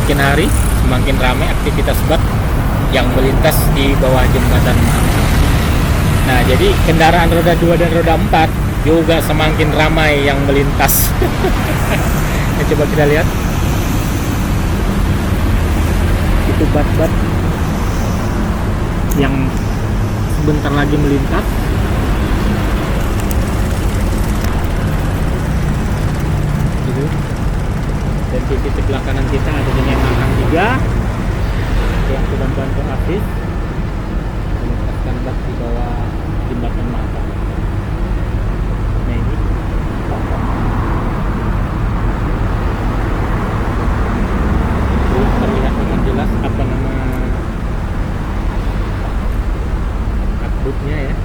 semakin hari semakin ramai aktivitas bus yang melintas di bawah jembatan Mahakam. Nah, jadi kendaraan roda 2 dan roda 4 juga semakin ramai yang melintas. Nah, coba kita lihat. Itu bus-bus yang sebentar lagi melintas. Gitu. Dan di sebelah kanan kita ada dengan Mahakam juga yang sedang bantu Hafiz melintaskan bus di bawah jembatan Mahakam. Nah, ini belum terlihat dengan jelas apa nama akbutnya ya.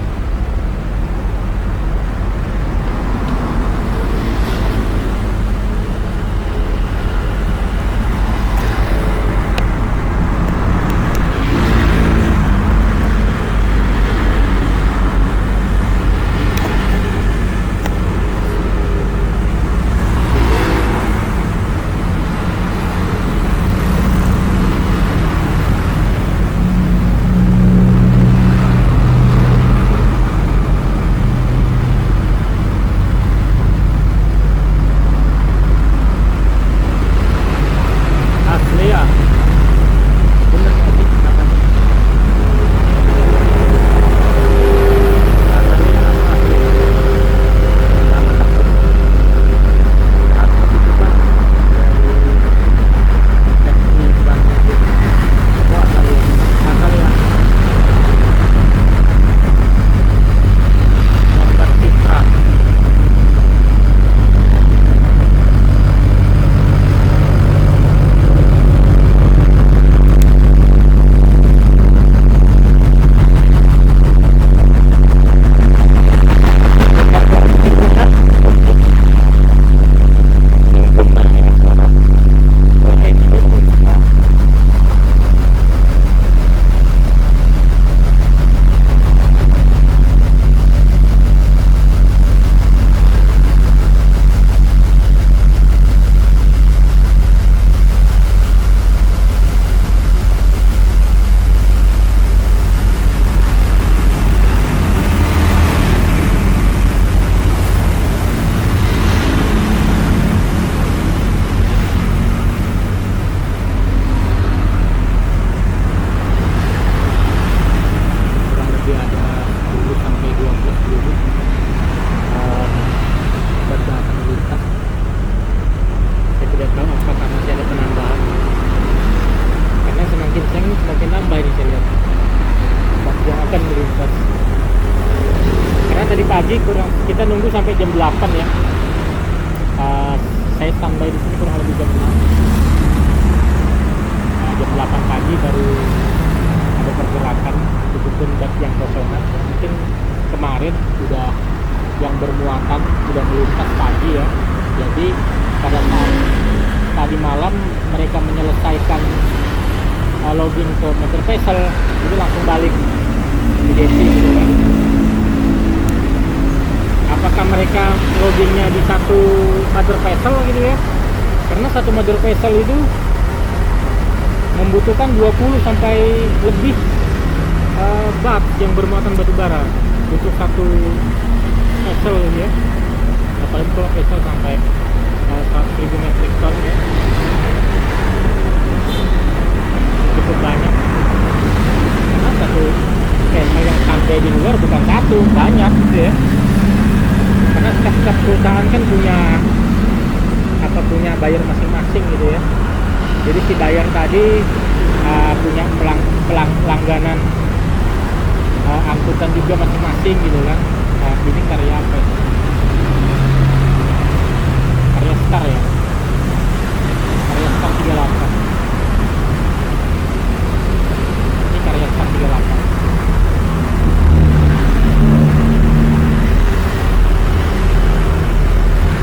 Kita nunggu sampai jam 8 ya. Saya standby di sini kurang lebih jam 6. Jam 8 pagi baru ada pergerakan betul-betul bus yang kosongan. Mungkin kemarin sudah yang bermuatan sudah melintas pagi ya. Jadi pada saat tadi malam mereka menyelesaikan login ke Motor Vessel, itu langsung balik di Desi gitu kan. Apakah mereka loadingnya di satu mother vessel gitu ya? Karena satu mother vessel itu membutuhkan 20 sampai lebih bak yang bermuatan batu bara untuk satu vessel ya. Apalagi kalau vessel sampai 100.000 metric ton ya. Cukup banyak. Karena satu vessel yang sampai di luar bukan satu, banyak gitu ya. Karena setiap perusahaan kan punya buyer masing-masing gitu ya. Jadi si buyer tadi punya pelangganan angkutan juga masing-masing gitu kan. Ini karya apa ya? Karya Star ya. Karya Star 38. Ini karya Star 38.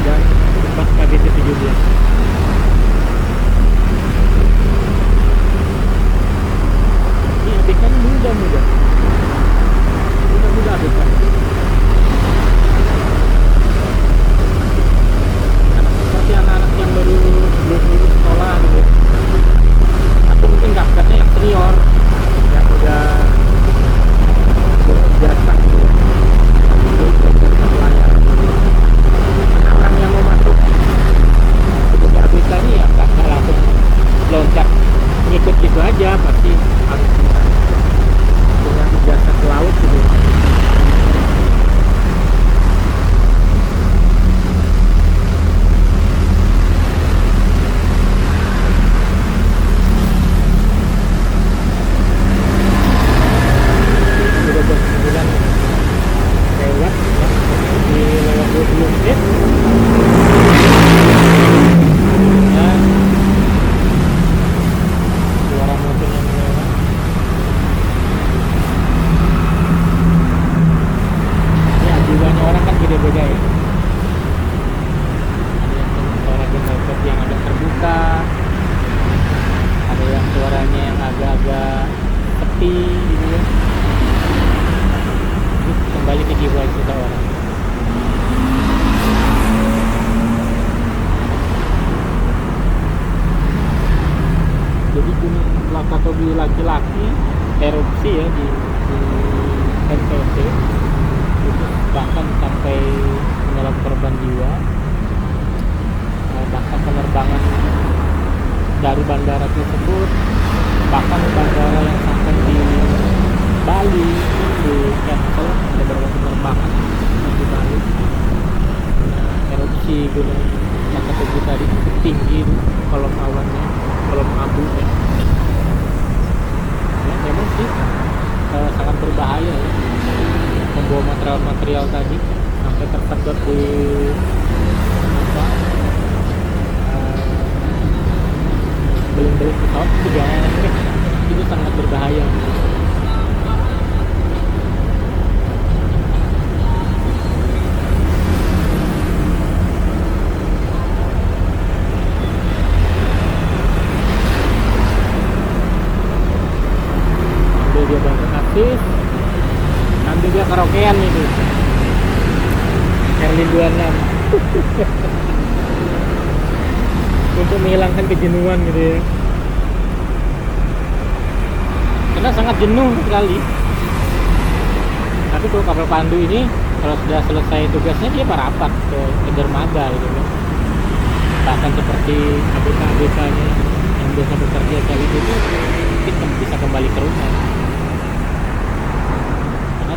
Dan bus KBT 17. Ini adegan muda-muda. Muda-muda adegan. beda-beda ya. Ada yang suara genset yang agak terbuka, ada yang suaranya yang agak-agak sepi gitu ya. Ini kembali ke jiwa seseorang. Jadi Gunung Wakatobi laki-laki erupsi ya di NTT, itu bahkan sampai menelan korban jiwa. Bahkan penerbangan dari bandara tersebut, bahkan bandara yang sampai di Bali di cancel, ada beberapa penerbangan di Bali. Erupsi Gunung Wakatobi tadi cukup tinggi kolom awannya, kolom abu ya. Memang sih sangat berbahaya ya, membawa material-material tadi sampai tersedot di beling-beling pesawat itu jangan, itu sangat berbahaya. Dia bantu aktif, nanti dia karaokean itu Erlin 26 untuk menghilangkan kejenuhan gitu ya, karena sangat jenuh sekali. Tapi kalau kapal pandu ini kalau sudah selesai tugasnya dia merapat ke dermaga gitu kan. Bahkan seperti abk-abk-nya yang biasa bekerja kali itu mungkin bisa kembali ke rumah.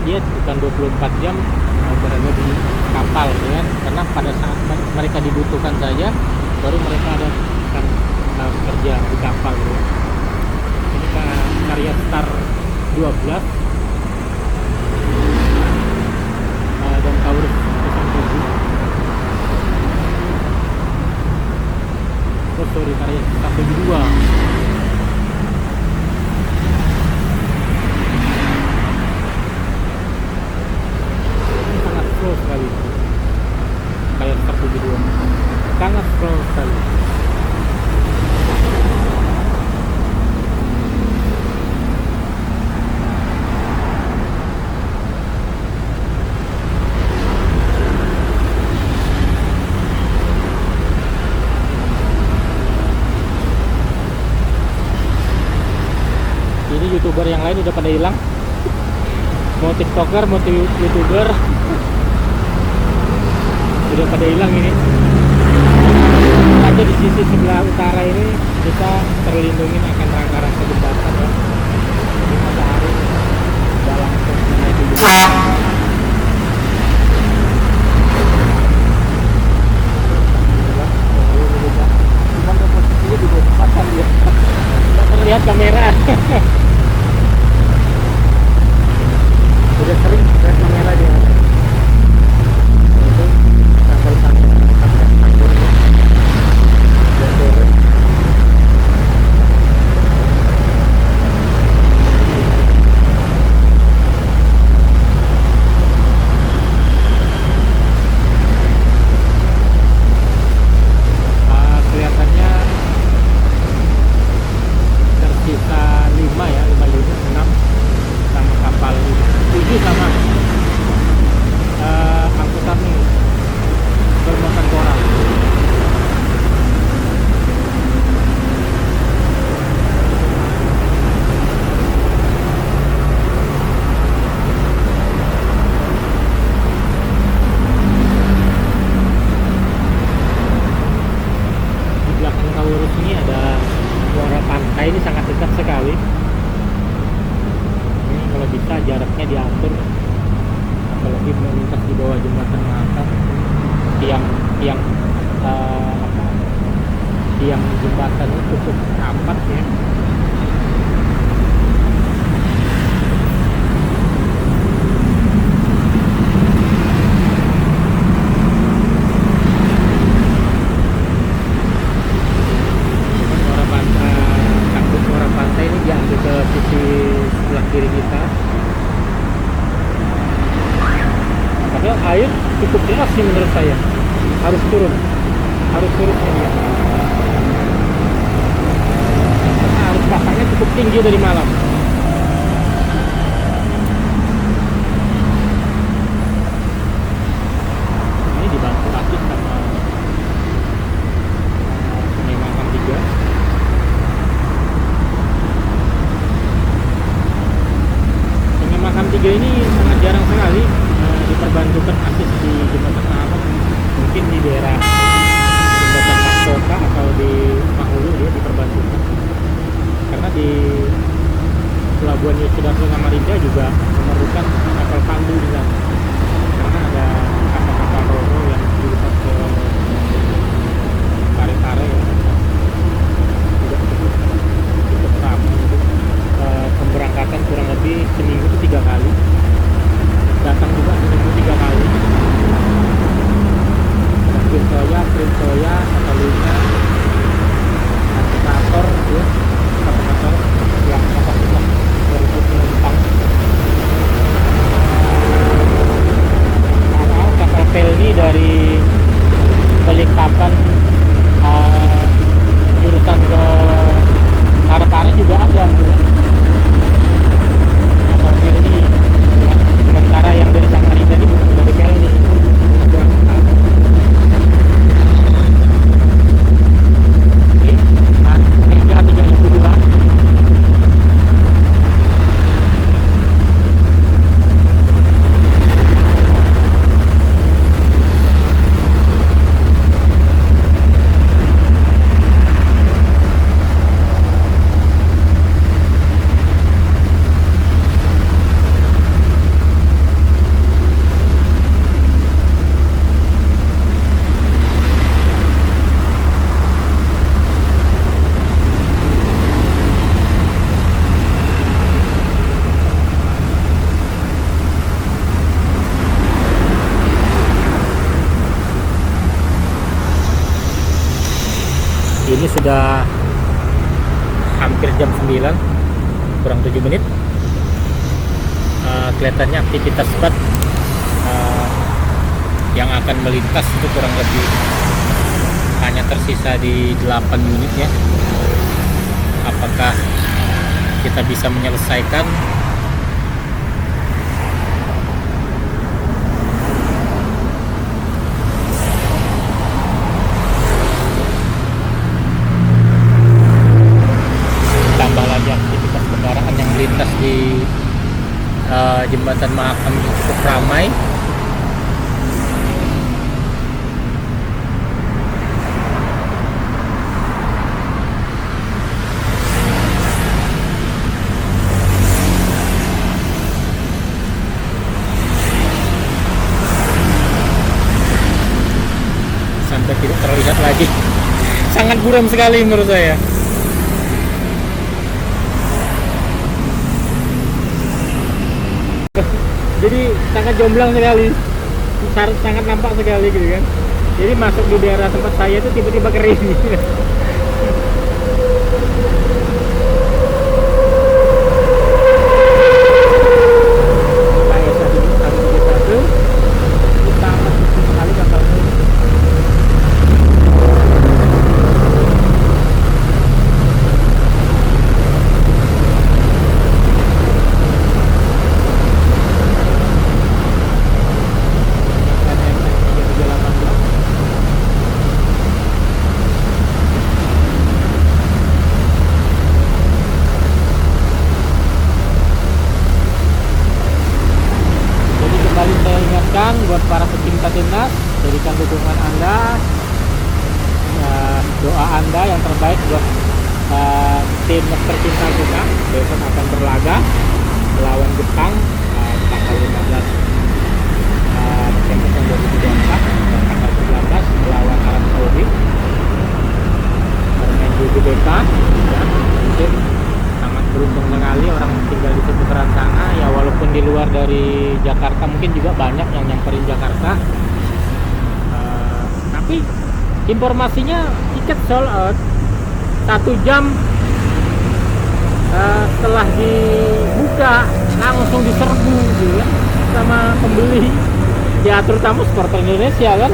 Dia bukan 24 jam berada di kapal ya, karena pada saat mereka dibutuhkan saja baru mereka ada kerja di kapal ya. Ini karya Star 12 dan Taurus 07. Oh sorry, karya Star 72. Slow sekali, kayak Star 72, sangat slow sekali. Ini YouTuber yang lain udah pada hilang, mau TikToker, mau YouTuber udah pada hilang ini. Aja di sisi sebelah utara ini kita terlindungi akan rangka-rangka jembatan ya. Jadi matahari udah langsung naik di jembatan. Cuman posisinya di bawah jembatan ya. Tidak terlihat kamera. Udah sering lihat kamera dia. Kelihatannya tersisa 5 ya, 5 unit, 6 sama kapal 7 sama angkutan nih bermuatan orang. Di belakang Taurus ini ada muara pantai, ini sangat dekat sekali. Ini kalau bisa jaraknya diatur, apalagi melintas di bawah jembatan Mahakam. Tiang jembatan itu cukup rapat ya. Muara pantai ini diambil ke sisi sebelah kiri kita. Padahal air cukup jelas sih menurut saya harus turun ini ya. Karena harus pasangnya cukup tinggi dari malam. Ini dibantu Asis sama Sungai Makam 3. Sungai Makam 3 ini sangat jarang sekali diperbantukan Asis di jembatan Ahmad. Mungkin di daerah jembatan Mahkota atau di Mahulu dia diperbantukan, karena di Pelabuhan Yosudarso Samarinda juga memerlukan kapal pandu di sana, karena ada kapal-kapal roro yang dilepas ke Pare-Pare ya, juga cukup ramai itu. Pemberangkatan kurang lebih seminggu itu 3 kali, datang juga seminggu 3 kali. Prince Soya, Catalunya, navigator ya, navigator yang kapasitas 2000 penumpang. Kapal Pelni dari Balikpapan jurusan ke Pare-Pare juga ada gitu. Kapal Pelni ya. Sementara yang dari Samarinda ini bukan dari Pelni. Ini sudah hampir jam 9, kurang 7 menit. Kelihatannya aktivitas cepat yang akan melintas itu kurang lebih hanya tersisa di 8 unit ya. Apakah kita bisa menyelesaikan? Aktivitas kendaraan yang melintas di jembatan Mahakam cukup ramai. Sampai tidak terlihat lagi, sangat buram sekali menurut saya. Jadi sangat jomblang sekali, sangat nampak sekali gitu kan. Jadi masuk di daerah tempat saya itu tiba-tiba kering. Buat para pecinta timnas, jadikan dukungan Anda, doa Anda yang terbaik buat timnas tercinta kita. Besok akan berlaga melawan Jepang tanggal 15 Desember 2024 dan tanggal 19 melawan Arab Saudi bermain di GBK ya. Mungkin sangat beruntung sekali orang tinggal di seputaran sana ya, walaupun di luar dari Jakarta mungkin juga banyak yang nyamperin Jakarta, tapi informasinya tiket sold out 1 jam setelah dibuka langsung diserbu gitu ya, sama pembeli. ya terutama supporter Indonesia kan.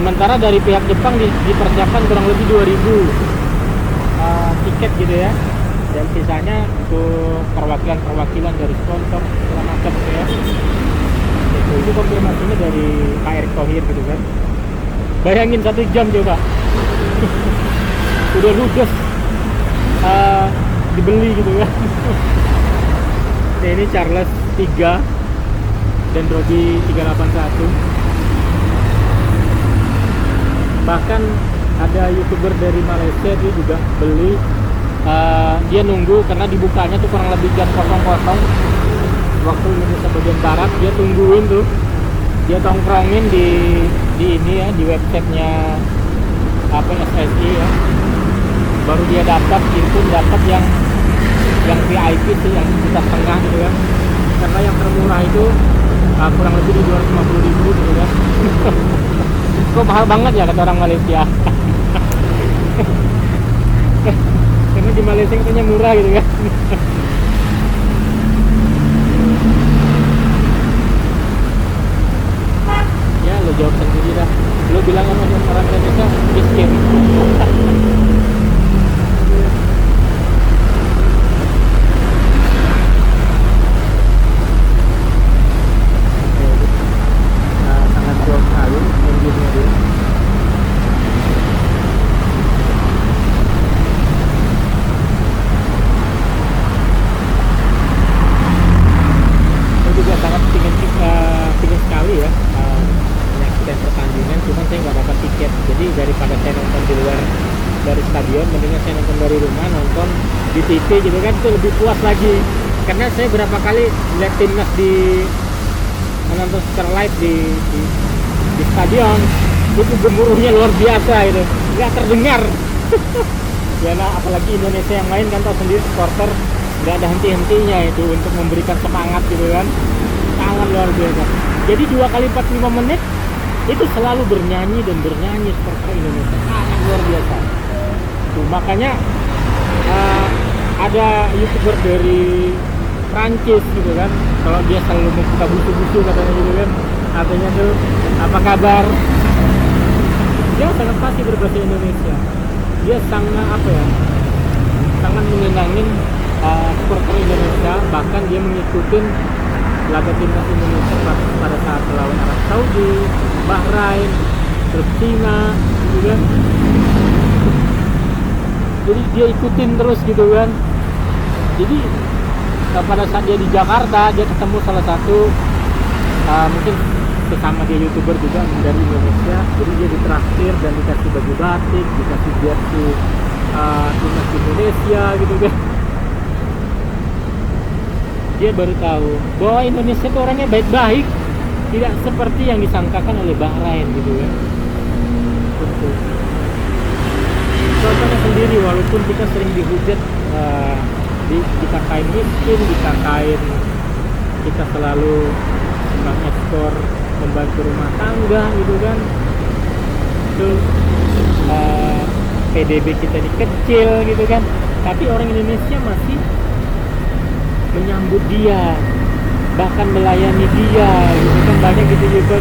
Sementara dari pihak Jepang dipersiapkan kurang lebih 2000 tiket gitu ya, dan sisanya untuk perwakilan dari sponsor segala macam gitu ya. Itu konfirmasinya dari Pak Erick Thohir gitu kan. Bayangin 1 jam coba udah ludes dibeli gitu kan. Nah, ini Charles 3 dan Robi 381. Bahkan ada YouTuber dari Malaysia dia juga beli. Dia nunggu karena dibukanya tuh kurang lebih jam 00 waktu Indonesia bagian barat. Dia tungguin tuh, dia tongkrongin di ini ya, di websitenya apa SSI ya, baru dia dapat. Itu pun dapat yang VIP sih, yang juta setengah gitu kan, karena yang termurah itu kurang lebih di 250.000 gitu kan. Kok mahal banget ya kata orang Malaysia. Karena di Malaysia katanya murah gitu kan. Ya lo jawab sendiri dah. Lo bilang sama orang Indonesia miskin. Sangat jauh sekali menjadinya dia. Juga sangat pingin sekali ya menyaksikan pertandingan, cuman saya nggak dapat tiket. Jadi daripada saya nonton di luar dari stadion, mendingan saya nonton dari rumah, nonton di TV gitu kan, itu lebih puas lagi. Karena saya berapa kali lihat timnas menonton secara live di stadion, itu gemuruhnya luar biasa gitu, nggak terdengar. Ya nah, apalagi Indonesia yang main kan tahu sendiri, supporter nggak ada henti-hentinya itu untuk memberikan semangat gitu kan, sangat luar biasa. Jadi 2 kali 45 menit itu selalu bernyanyi supporter Indonesia, sangat luar biasa. Tuh, makanya ada YouTuber dari Prancis gitu kan, kalau dia selalu membuka busu-busu katanya gitu kan, artinya tuh apa kabar, dia sangat pasti berbahasa Indonesia. Dia sangat sangat menyenangin supporter Indonesia. Bahkan dia mengikuti laga timnas Indonesia pada saat melawan Arab Saudi, Bahrain, terus Cina gitu kan. Jadi dia ikutin terus gitu kan. Jadi pada saat dia di Jakarta, dia ketemu salah satu mungkin sesama dia YouTuber juga dari Indonesia. Jadi dia ditraktir dan dikasih baju batik, dikasih jersey timnas Indonesia gitu kan. Dia baru tahu bahwa Indonesia itu orangnya baik-baik, tidak seperti yang disangkakan oleh Bahrain gitu kan. Contohnya sendiri, walaupun kita sering dihujat, dikatain miskin, dikatain kita selalu mengekspor membantu rumah tangga gitu kan, itu PDB kita ini kecil gitu kan, tapi orang Indonesia masih menyambut dia, bahkan melayani dia gitu kan. Banyak gitu juga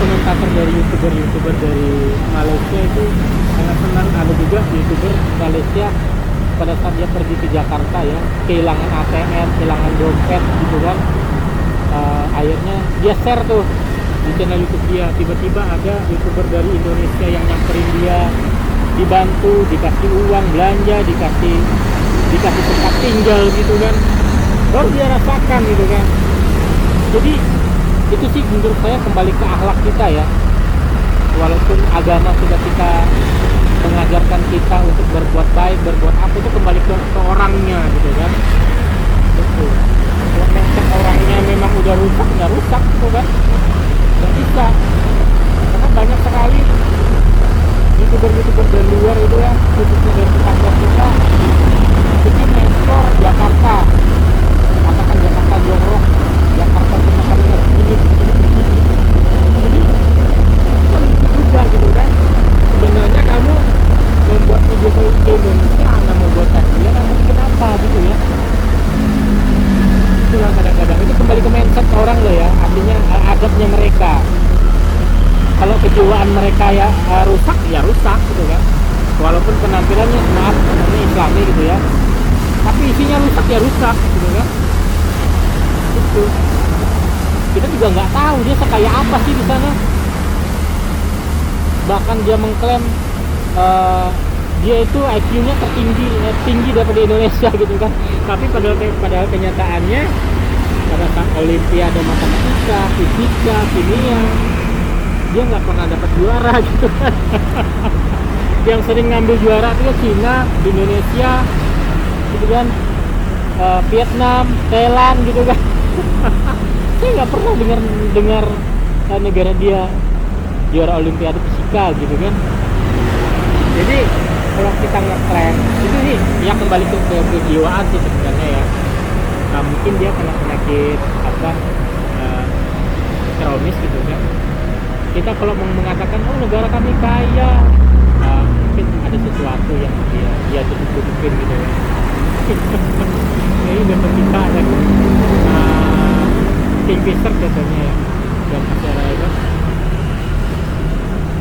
komentator dari YouTuber dari Malaysia itu sangat senang. Ada juga YouTuber Malaysia pada saat dia pergi ke Jakarta ya, kehilangan ATM, kehilangan dompet gitu kan, akhirnya dia share tuh di channel YouTube dia. Tiba-tiba ada YouTuber dari Indonesia yang nyamperin dia, dibantu, dikasih uang belanja, dikasih tempat tinggal gitu kan, baru dia rasakan gitu kan. Jadi itu sih menurut saya kembali ke akhlak kita ya. Walaupun agama sudah kita mengajarkan kita untuk berbuat baik, berbuat apa, itu kembali ke orangnya gitu kan. Betul. Kalau mindset orangnya memang udah rusak, nggak rusak gitu kan, nggak bisa. Karena banyak sekali YouTuber dari luar itu ya, khususnya dari tetangga kita, bikin ekspor Jakarta, katakan Jakarta Jongrok, Jakarta Kemarin ini, jadi juga gitu kan. Sebenarnya kamu membuat video ke Indonesia, anda membuat kajian, kenapa gitu ya. Itulah kadang-kadang itu kembali ke mindset orang loh. takbutnya mereka. Kalau kejiwaan mereka ya rusak ya rusak gitu kan, walaupun penampilannya maaf namanya Islami gitu ya, tapi isinya rusak ya rusak gitu kan. Itu kita juga nggak tahu dia sekaya apa sih di sana. Bahkan dia mengklaim dia itu IQ-nya tinggi daripada Indonesia gitu kan, tapi padahal kenyataannya pada saat Olimpiade matematika, fisika, kimia dia nggak pernah dapat juara gitu kan. Yang sering ngambil juara itu Cina, Indonesia gitu kan, Vietnam, Thailand gitu kan. Saya nggak pernah dengar negara dia juara Olimpiade fisika gitu kan. Jadi kalau kita ngeklaim itu nih ya kembali ke kejiwaan sih sebenarnya ya. Nah, mungkin dia kena penyakit apa kronis gitu kan. Kita kalau mengatakan oh negara kami kaya, mungkin ada sesuatu yang dia tutup-tutupin gitu ya. Ini bentuk kita ada Kingfisher contohnya ya, dan acara itu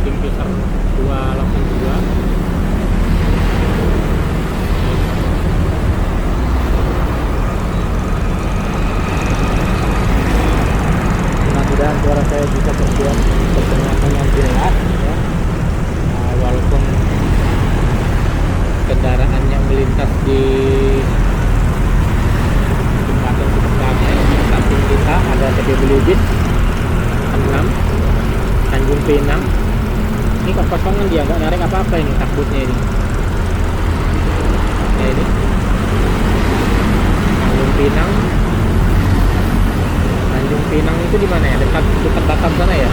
Kingfisher 282. Mudah-mudahan suara saya bisa terdengarkan yang jelas ya. Walaupun kendaraan yang melintas di jembatan sebelahnya di samping kita ada TPBLUDIS 6 Tanjung Pinang. Ini kekosongan dia nggak narik apa-apa ini takbutnya ini. Ya ini Tanjung Pinang. Tanjung Pinang itu di mana ya? Dekat Batam sana ya.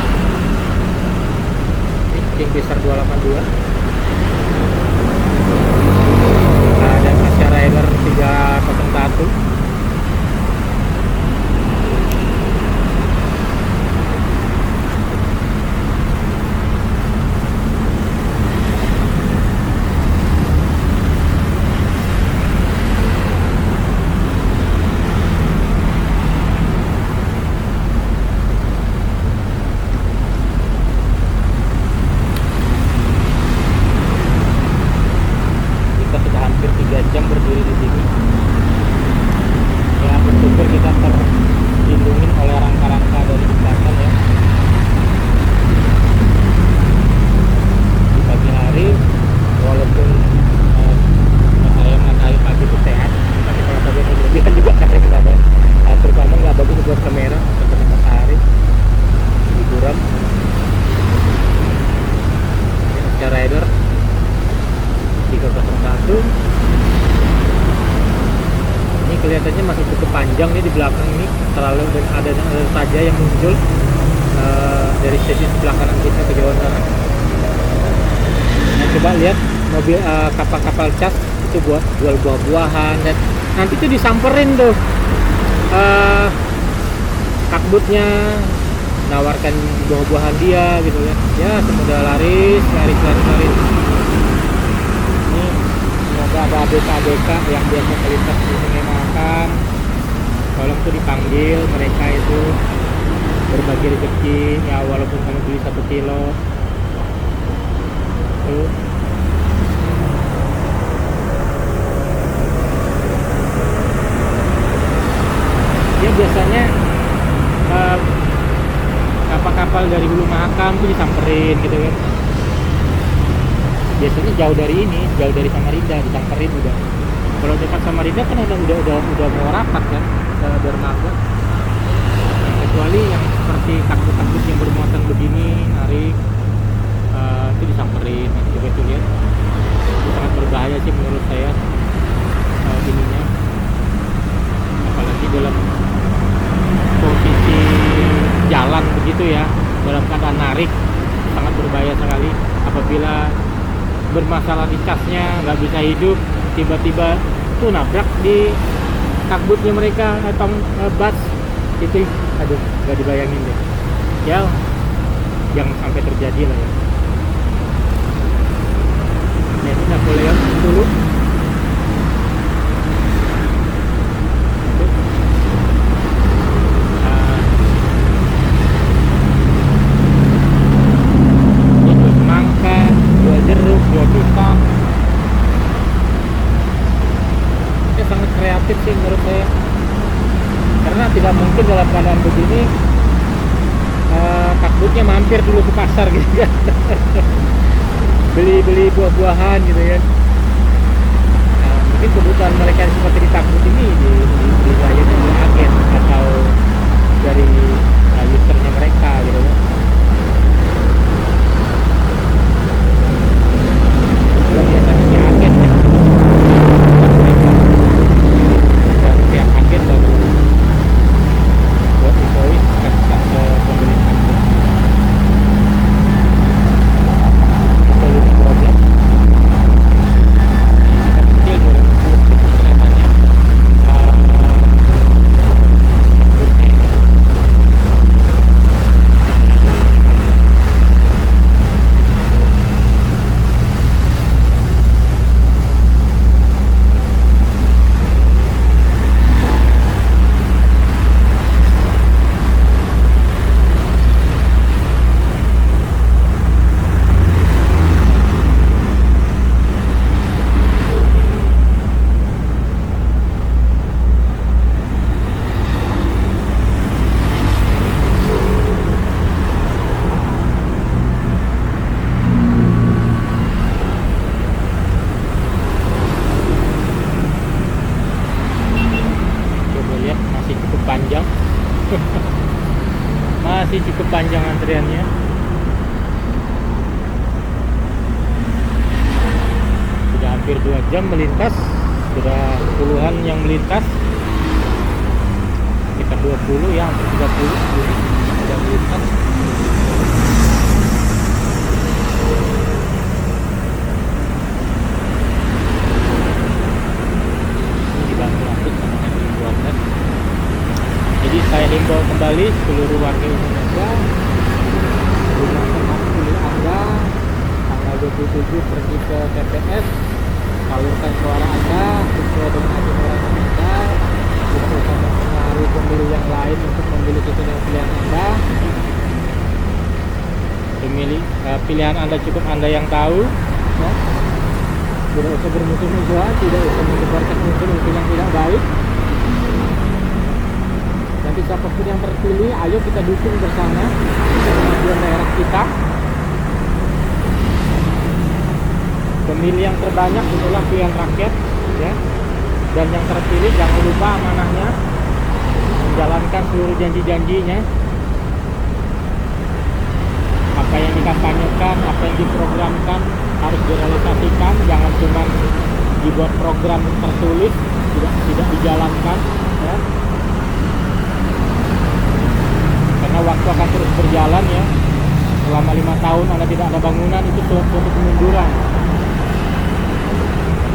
Ini Kingfisher 282. Ada Asia Rider 301. Kelihatannya masih cukup panjang nih di belakang ini, terlalu dan ada saja yang muncul dari sisi sebelah kanan kita ke jauh sana. Nah, coba lihat mobil kapal-kapal cas itu buat jual buah-buahan, dan nanti tuh disamperin tuh takbutnya nawarkan buah-buahan dia gitu kan ya, semoga laris. Semoga ada ABK yang biasa melintas di Sungai Mahakam, tolong tuh dipanggil mereka itu berbagi rezeki ya, walaupun kamu beli 1 kilo tuh. Ya biasanya kapal-kapal dari Hulu Mahakam tuh disamperin gitu kan. Biasanya jauh dari Samarinda disamperin udah. Kalau dekat Samarinda kan udah mau rapat kan ke dermaga. Kecuali yang seperti takbut-takbut yang bermuatan begini narik itu disamperin. Coba tuh lihat, itu sangat berbahaya sih menurut saya ininya, apalagi dalam posisi jalan begitu ya, dalam keadaan narik sangat berbahaya sekali. Apabila bermasalah di casnya nggak bisa hidup, tiba-tiba tuh nabrak di takbutnya mereka atau bus itu, aduh nggak dibayangin deh ya, jangan sampai terjadi lah ya. Nah, ini Napoleon dulu. mampir dulu ke pasar gitu kan. Beli buah-buahan gitu kan. Nah, mungkin kebutuhan mereka yang seperti ditakut ini dilayani oleh agen atau dari usernya mereka gitu kan. Itu biasanya si agen ya, mereka dan pihak agen baru buat invoice kasih ke pemilik akun. Solusi problem kita kecil 2010 kelihatannya panjang. Masih cukup panjang antriannya. Sudah hampir 2 jam melintas, sudah puluhan yang melintas, sekitar 20 ya, hampir 30 sudah melintas. Ini dibantu aku sama Henry Buanet. Jadi saya himbau kembali seluruh warga Indonesia, gunakan hak pilih Anda tanggal 27 pergi ke TPS, salurkan suara Anda sesuai dengan hati nurani Anda, tidak usah mempengaruhi pemilih yang lain untuk memilih sesuai pilihan Anda. Pilihan Anda cukup Anda yang tahu ya. Tidak usah bermusuh-musuhan, tidak usah menyebarkan unsur-unsur yang tidak baik. Nanti siapapun yang terpilih, ayo kita dukung bersama kemajuan daerah kita. Pemilih yang terbanyak itulah pilihan rakyat ya. Dan yang terpilih jangan lupa amanahnya menjalankan seluruh janji-janjinya. Apa yang dikampanyekan, apa yang diprogramkan harus direalisasikan, jangan cuma dibuat program tertulis tidak dijalankan ya. Karena waktu akan terus berjalan ya. Selama 5 tahun Anda tidak ada bangunan, itu suatu kemunduran.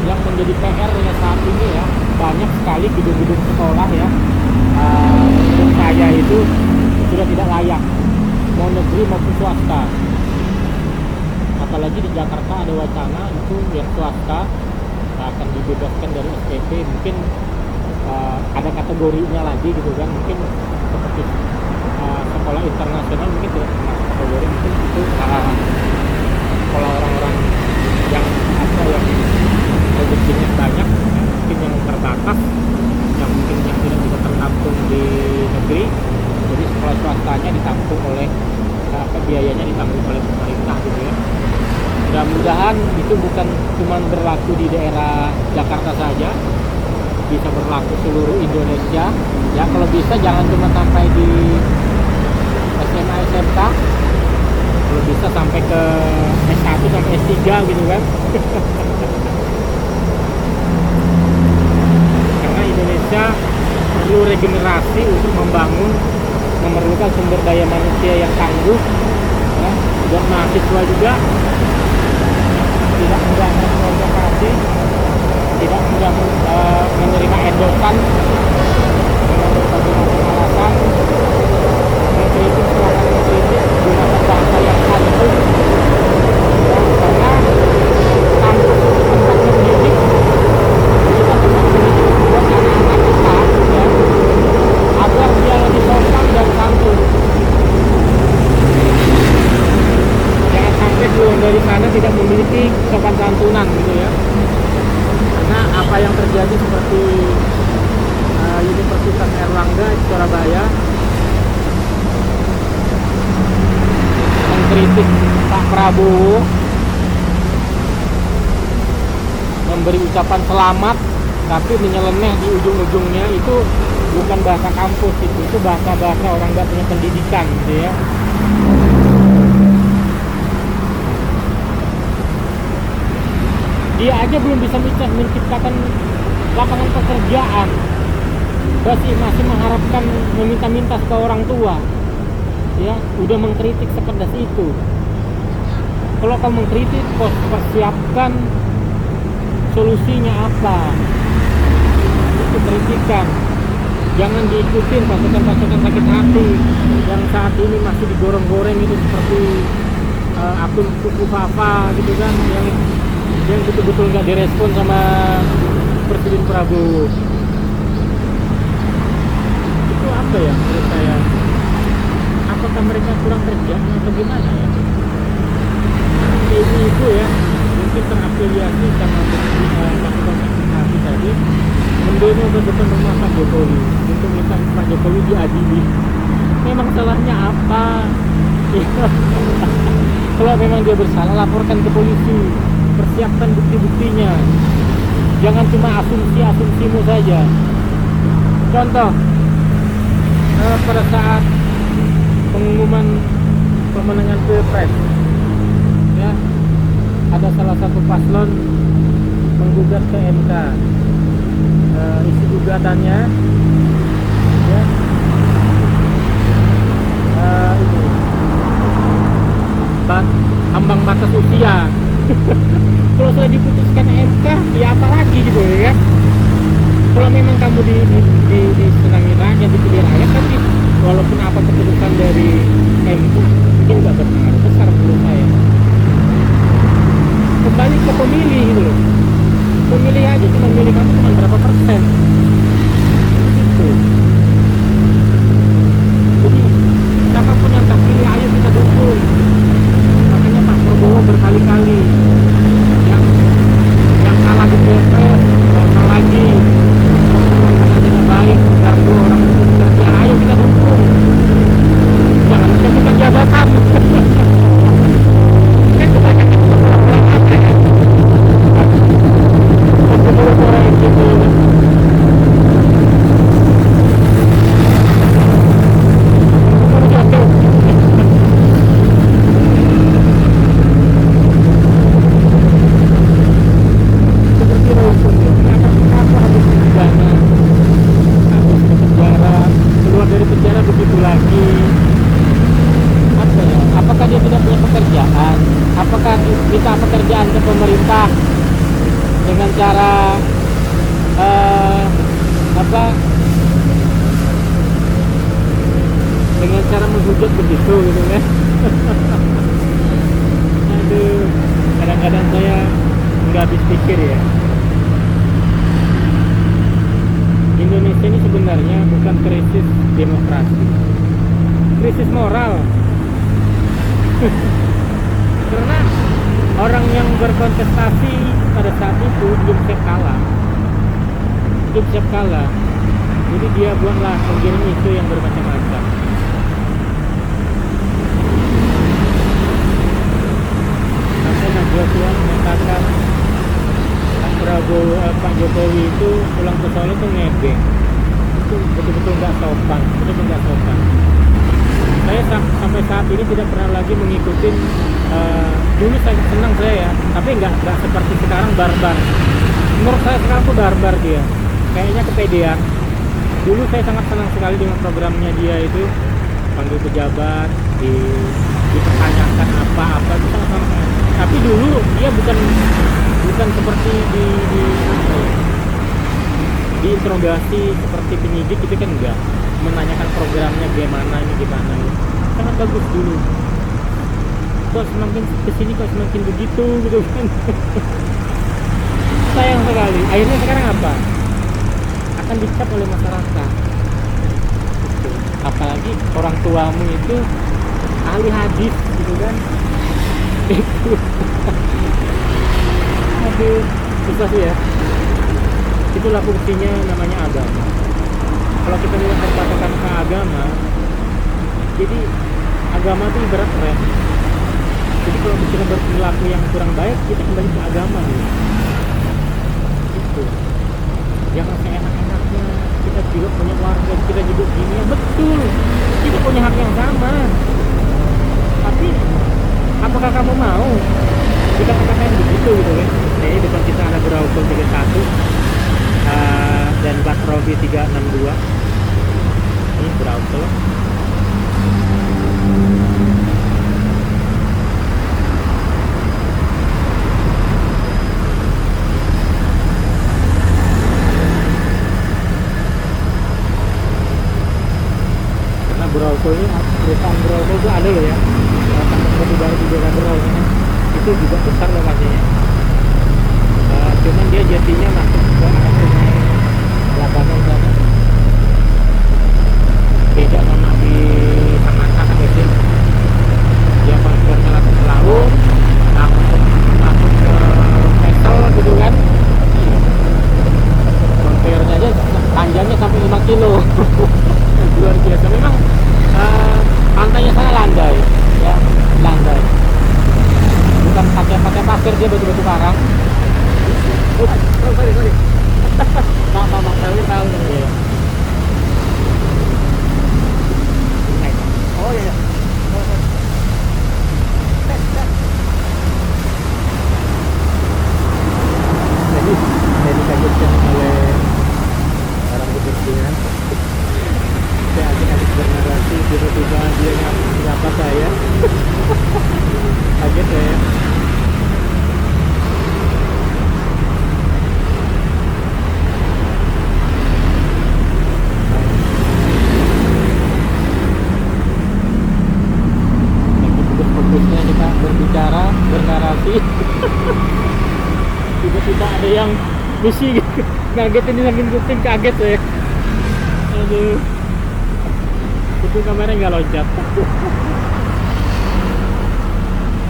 Yang menjadi PR ya saat ini ya, banyak sekali gedung-gedung sekolah ya, menurut saya itu sudah tidak layak, mau negeri maupun swasta. Apalagi di Jakarta ada wacana itu yang swasta akan dibebaskan dari SPP. Mungkin ada kategorinya lagi gitu kan, mungkin seperti sekolah internasional mungkin tidak termasuk kategori, mungkin itu sekolah orang-orang yang rezekinya banyak ya, mungkin yang terbatas, yang mungkin yang tidak bisa tertampung di negeri, jadi sekolah swastanya ditampung oleh biayanya ditanggung oleh pemerintah gitu ya. Mudah-mudahan itu bukan cuma berlaku di daerah Jakarta saja, bisa berlaku seluruh Indonesia ya. Kalau bisa jangan cuma sampai di SMA SMK, kalau bisa sampai ke S1 sampai S3 gitu kan. Karena Indonesia perlu regenerasi untuk membangun, memerlukan sumber daya manusia yang tangguh ya. Buat mahasiswa juga tidak mudah memprovokasi, tidak mudah menerima endokan dengan berbagai macam alasan, mengkritik silakan mengkritik, gunakan bahasa yang santun ya, karena tanpa tempat mendidik, kita tempat mendidik buat anak-anak kita ya, agar dia lebih sopan dan santun. Jangan sampai pulang dari sana tidak memiliki sopan santunan gitu ya. Karena apa yang terjadi seperti Universitas Airlangga di Surabaya, mengkritik Pak Prabowo, memberi ucapan selamat, tapi menyeleneh di ujung-ujungnya itu bukan bahasa kampus, itu bahasa-bahasa orang nggak punya pendidikan gitu ya. Dia aja belum bisa menciptakan lapangan pekerjaan, masih mengharapkan meminta-minta ke orang tua, ya udah mengkritik sepedas itu. Kalau kamu mengkritik, persiapkan solusinya apa, itu kritikan. Jangan diikutin pasukan-pasukan sakit hati yang saat ini masih digoreng-goreng itu seperti akun kuku Fafa gitu kan, yang betul-betul nggak direspon sama Presiden Prabowo. Itu apa ya menurut saya? Apakah mereka kurang kerja atau gimana ya? Ini itu ya, mungkin terafiliasi sama pasukan sakit hati tadi, mendemo ke depan rumah Pak Jokowi untuk minta Pak Jokowi diadili. Memang salahnya apa? Kalau memang dia bersalah, laporkan ke polisi, persiapkan bukti-buktinya, jangan cuma asumsi-asumsimu saja. Contoh, pada saat pengumuman pemenangan Pilpres, ya, ada salah satu paslon menggugat ke MK. Isi gugatannya, ya, ini ambang batas usia. Kalau sudah diputuskan MK, ya apa lagi gitu ya. Kalau memang kamu disenangi rakyat, dipilih rakyat, tapi walaupun apa keputusan dari MK mungkin nggak berpengaruh besar menurut saya. Kembali ke pemilih gitu loh. Pemilih aja cuma milih kamu cuma berapa persen. Gitu. Jadi siapapun yang terpilih, ayo kita dukung. Makanya Pak Prabowo berkali-kali yang kalah di Pilpres, kalah lagi, karena tidak baik, ganggu orang kerja, ayo kita dukung. Jangan kita jabatan. Kan kebanyakan orang itu minta pekerjaan ke pemerintah dengan cara dengan cara menghujat begitu gitu kan. Aduh, kadang-kadang saya nggak habis pikir ya, Indonesia ini sebenarnya bukan krisis demokrasi, krisis moral. Karena orang yang berkontestasi pada saat itu belum siap kalah, jadi dia buatlah penggiring isu yang bermacam-macam. Sampai Najwa Shihab mengatakan Pak Jokowi itu pulang ke Solo tuh nebeng, itu betul-betul nggak sopan, Saya sampai saat ini tidak pernah lagi mengikuti. Dulu saya senang saya ya, tapi nggak seperti sekarang barbar. Menurut saya sekarang tuh barbar dia, kayaknya kepedean. Dulu saya sangat senang sekali dengan programnya dia itu, panggil pejabat, dipertanyakan apa itu sangat. Tapi dulu dia bukan seperti diinterogasi seperti penyidik gitu kan, enggak, menanyakan programnya gimana sangat bagus dulu. Kok semakin kesini kok semakin begitu gitu kan. Sayang sekali. Akhirnya sekarang apa? Akan dicap oleh masyarakat. Gitu. Apalagi orang tuamu itu ahli hadis gitu kan. Itu. Aduh, susah sih ya. Itulah fungsinya namanya agama. Kalau kita lihat berpatokan ke agama, jadi agama itu ibarat rem. kalau kita berperilaku yang kurang baik, kita kembali ke agama nih. Itu. Jangan seenak-enaknya. Kita juga punya warga, kita juga gini ya, betul. Kita punya hak yang sama. Tapi apakah kamu mau? Kita katakan begitu gitu kan. Ini depan kita ada Braucol 31 dan Batrobi 362. Ini Braucol. Braucol ini, perusahaan Braucol itu ada loh ya, tambang batu bara di daerah Braucol itu juga besar lokasinya. Cuman dia jadinya masuk ke arah sungai Labanon sana, beda sama di Samanta gitu. Dia konturnya langsung ke laut, masuk ke Pesel gitu kan, konturnya aja panjangnya sampai 5 kilo. Luar biasa memang. Pantainya sana landai ya, landai, bukan pakai pasir, dia batu-batu karang. Sorry mak tahu ya. Oh iya jadi dikagetkan oleh orang berpergian. Saya adik-adik bernarasi, tiba-tiba dia nyapa saya. Kaget ya. Lagi fokusnya kita berbicara, bernarasi. Tiba-tiba ada yang misi ngagetin di samping kuping, kaget ya. Aduh. Itu kameranya nggak loncat.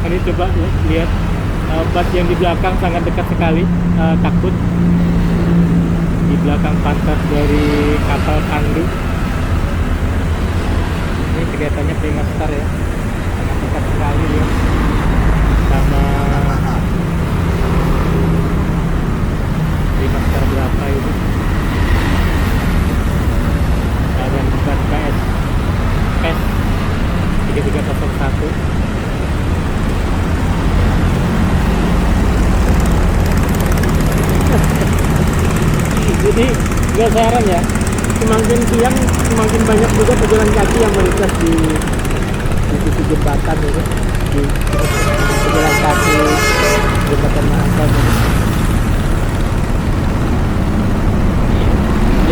Ini coba lihat bus yang di belakang sangat dekat sekali, takut di belakang pantat dari kapal Kandu. Ini kelihatannya Prima Star ya, sangat dekat sekali ya sama Prima Star berapa itu, dan bukan KS 3301. Jadi nggak heran ya, semakin siang semakin banyak juga pejalan kaki yang melintas di sisi jembatan itu, di pejalan kaki jembatan Mahakam ini.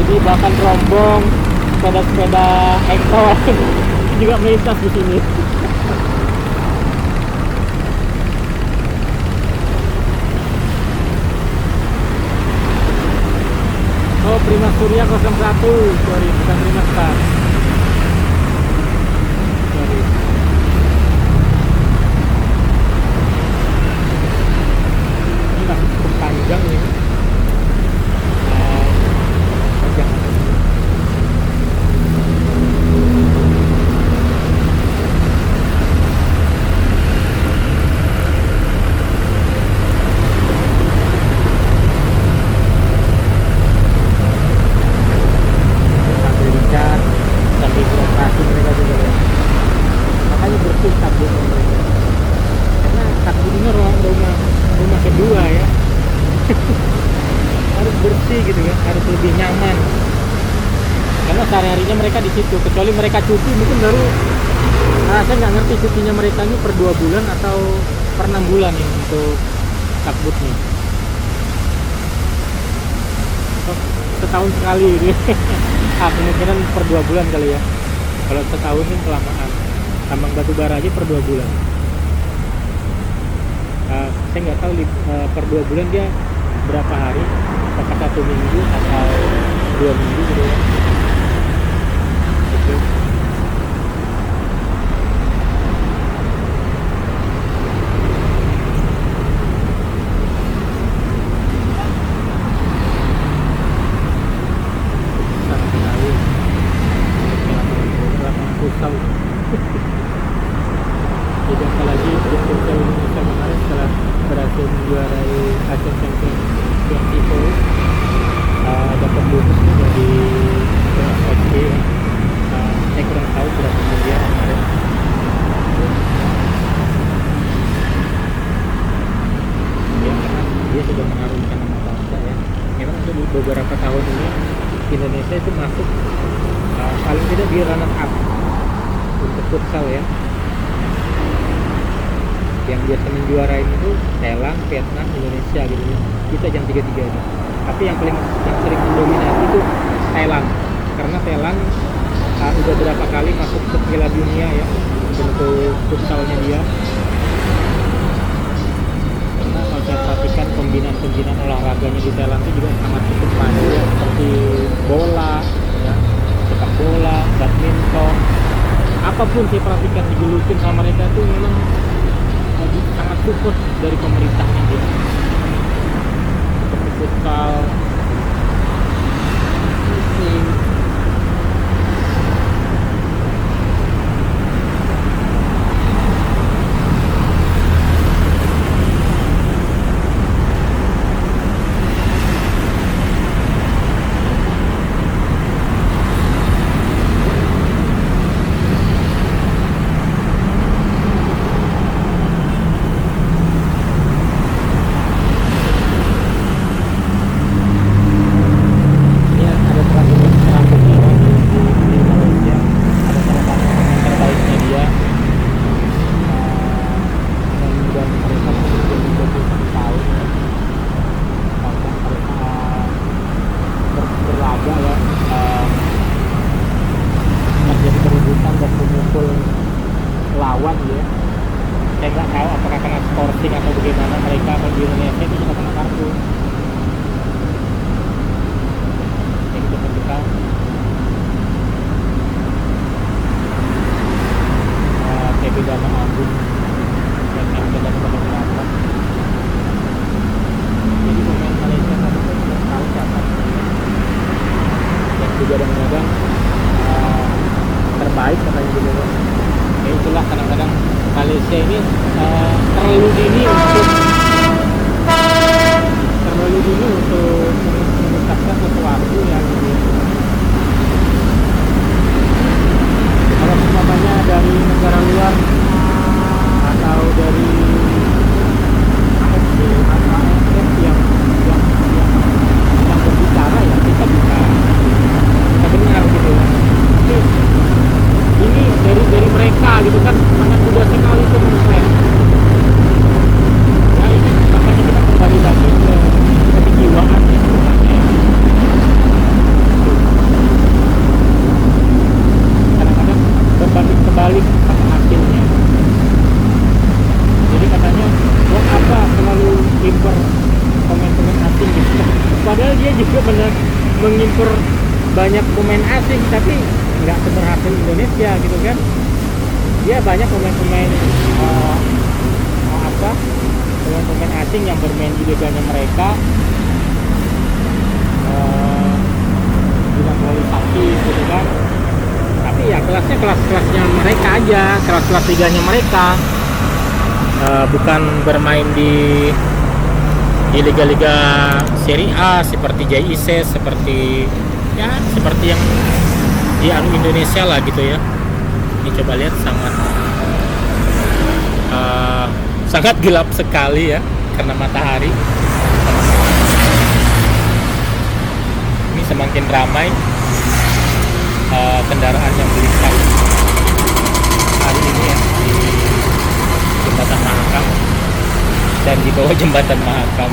Jadi bahkan rombong sepeda-sepeda ekor juga melintas di sini. Oh, Prima Surya 01, sorry, bukan Prima Star. Sorry. Ini masih cukup panjang ini. Panjang. Gitu kan, harus lebih nyaman karena sehari-harinya mereka di situ, kecuali mereka cuti mungkin baru, saya nggak ngerti cutinya mereka ini per 2 bulan atau per 6 bulan nih untuk takbutnya, atau setahun sekali gitu. Kemungkinan per 2 bulan kali ya, kalau setahun ini kelamaan. Tambang batu bara aja per 2 bulan. Saya nggak tahu per 2 bulan dia berapa hari, apakah 1 minggu atau 2 minggu gitu ya. Gitu. Besar sekali. Lapangan futsal. Jadi apalagi Tim futsal Indonesia kemarin setelah berhasil menjuarai Asian Champions 24 dapat bonus juga di PSSB ya. Saya kurang tahu berapa miliar kemarin. Ya karena dia sudah mengharumkan nama bangsa ya. Memang untuk beberapa tahun ini Indonesia itu masuk paling tidak di runner up untuk futsal ya. Yang biasa menjuarain itu Thailand, Vietnam, Indonesia gitu ya. Kita yang tiga-tiga ini. Tapi yang sering mendominasi itu Thailand. Karena Thailand udah berapa kali masuk ke Piala Dunia ya untuk futsalnya dia. Karena kalau saya perhatikan pembinaan olahraganya di Thailand itu juga sangat cukup maju ya, seperti bola, ya, sepak bola, badminton, apapun saya perhatikan digelutin sama mereka itu memang sangat support dari pemerintahnya dia. Seperti futsal, lawan ya. Saya nggak tahu apakah kena scoring atau bagaimana, mereka kalau di Indonesia itu suka kena kartu. Yang kita TB Dama Agung dan yang sudah berapa. Jadi pemain Malaysia tadi saya tidak tahu siapa yang juga kadang-kadang terbaik katanya gitu. Ya itulah kadang-kadang Malaysia ini terlalu dini untuk menetapkan sesuatu yang kalau umpamanya dari negara luar atau dari AFC atau AFF yang berbicara ya kita bisa dengar gitu ya. Ini dari mereka gitu kan sangat mudah sekali itu mengklaim. Ya ini makanya kita kembali lagi ke kejiwaan ya sebenarnya. Kadang-kadang berbanding kebalik sama hasilnya. Jadi katanya buat apa selalu impor pemain-pemain asing gitu. Padahal dia juga benar mengimpor banyak pemain asing tapi nggak seberhasil Indonesia gitu kan. Dia banyak pemain-pemain pemain asing yang bermain di liganya mereka naturalisasi gitu kan. Tapi ya kelas-kelasnya mereka aja, kelas-kelas liganya mereka, bukan bermain di liga-liga Serie A seperti JIC, seperti yang di Indonesia lah gitu ya. Ini coba lihat sangat gelap sekali ya karena matahari. Ini semakin ramai kendaraan yang melintas hari ini ya di Jembatan Mahakam dan di bawah Jembatan Mahakam.